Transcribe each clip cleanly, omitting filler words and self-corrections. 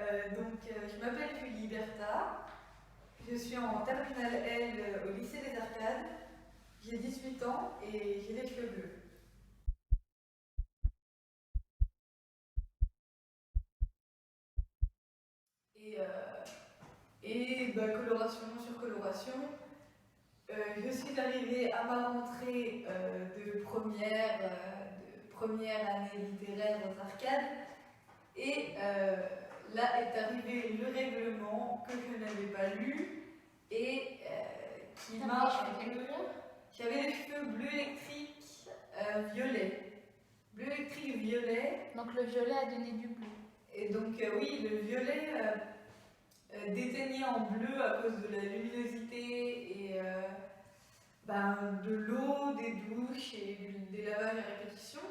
Je m'appelle Julie Bertha, je suis en terminale L au lycée des Arcades, j'ai 18 ans et j'ai les cheveux bleus. Et, coloration sur coloration, je suis arrivée à ma rentrée de première année littéraire aux Arcades et là est arrivé le règlement que je n'avais pas lu et qui m'a... J'avais les cheveux bleu électrique, violet. Bleu électrique, violet. Donc le violet a donné du bleu. Et donc oui, le violet déteignait en bleu à cause de la luminosité et de l'eau, des douches et des lavages à répétition.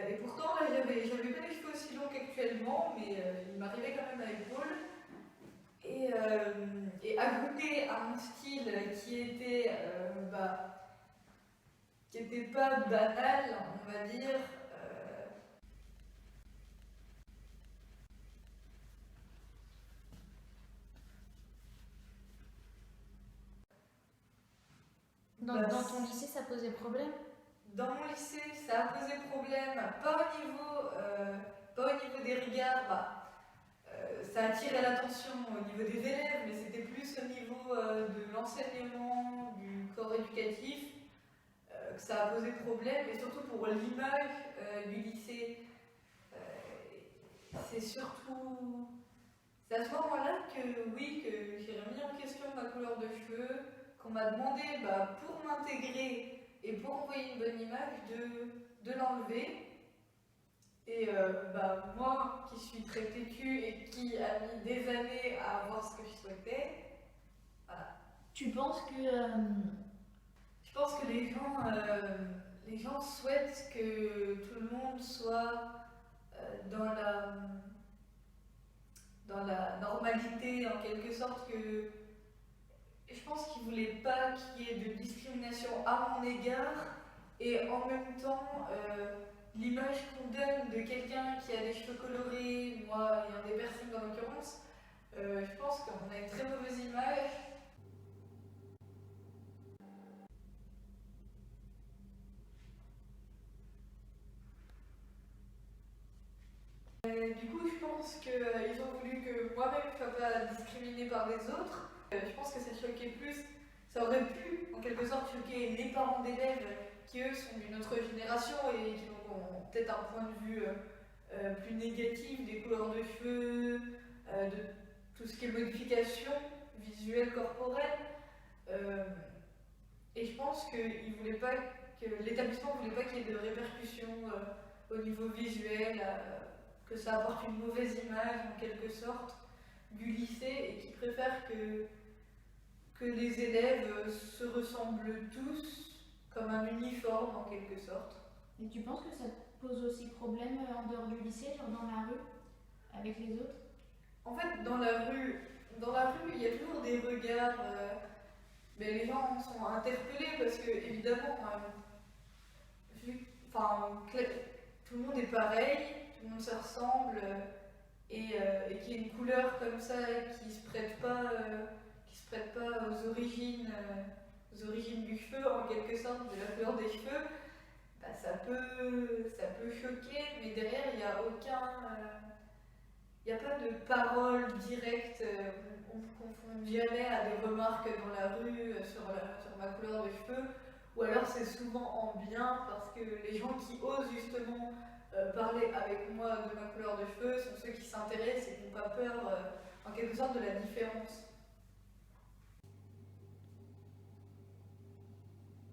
Et pourtant, là, j'avais pas les cheveux aussi longs qu'actuellement, mais il m'arrivait quand même à l'épaule. Et ajouté à un style qui était pas banal, on va dire. Dans ton lycée, ça posait problème? Dans mon lycée, ça a posé problème, pas au niveau des regards. Ça attirait l'attention au niveau des élèves, mais c'était plus au niveau de l'enseignement, du corps éducatif, que ça a posé problème, et surtout pour l'image du lycée. C'est à ce moment-là que j'ai remis en question ma couleur de cheveux, qu'on m'a demandé pour m'intégrer et pour envoyer une bonne image de l'enlever. Et moi qui suis très têtue et qui a mis des années à avoir ce que je souhaitais, voilà. Tu penses que... Je pense que les gens souhaitent que tout le monde soit dans la normalité, en quelque sorte, que je pense qu'ils ne voulaient pas qu'il y ait de discrimination à mon égard, et en même temps, l'image qu'on donne de quelqu'un qui a des cheveux colorés, moi et un des piercings en l'occurrence, je pense qu'on a une très mauvaise image. Du coup, je pense qu'ils ont voulu que moi-même je ne sois pas discriminée par les autres. Je pense que ça choquait plus, ça aurait pu en quelque sorte choquer les parents d'élèves qui eux sont d'une autre génération et qui ont peut-être un point de vue plus négatif des couleurs de cheveux, de tout ce qui est modification visuelle, corporelle. Et je pense que l'établissement ne voulait pas qu'il y ait de répercussions au niveau visuel, que ça apporte une mauvaise image en quelque sorte du lycée, et qui préfère que les élèves se ressemblent tous comme un uniforme en quelque sorte. Et tu penses que ça pose aussi problème en dehors du lycée, genre dans la rue, avec les autres? En fait, dans la rue, il y a toujours des regards, mais les gens sont interpellés parce que, évidemment, tout le monde est pareil, tout le monde se ressemble, et qu'il y ait une couleur comme ça qui se prête pas aux origines du cheveu, en quelque sorte, de la couleur des cheveux, ça peut choquer, mais derrière, il n'y a il n'y a pas de parole directe, on ne confond jamais à des remarques dans la rue sur ma couleur de cheveux, ou alors c'est souvent en bien parce que les gens qui osent justement parler avec moi de ma couleur de cheveux sont ceux qui s'intéressent et qui n'ont pas peur en quelque sorte de la différence.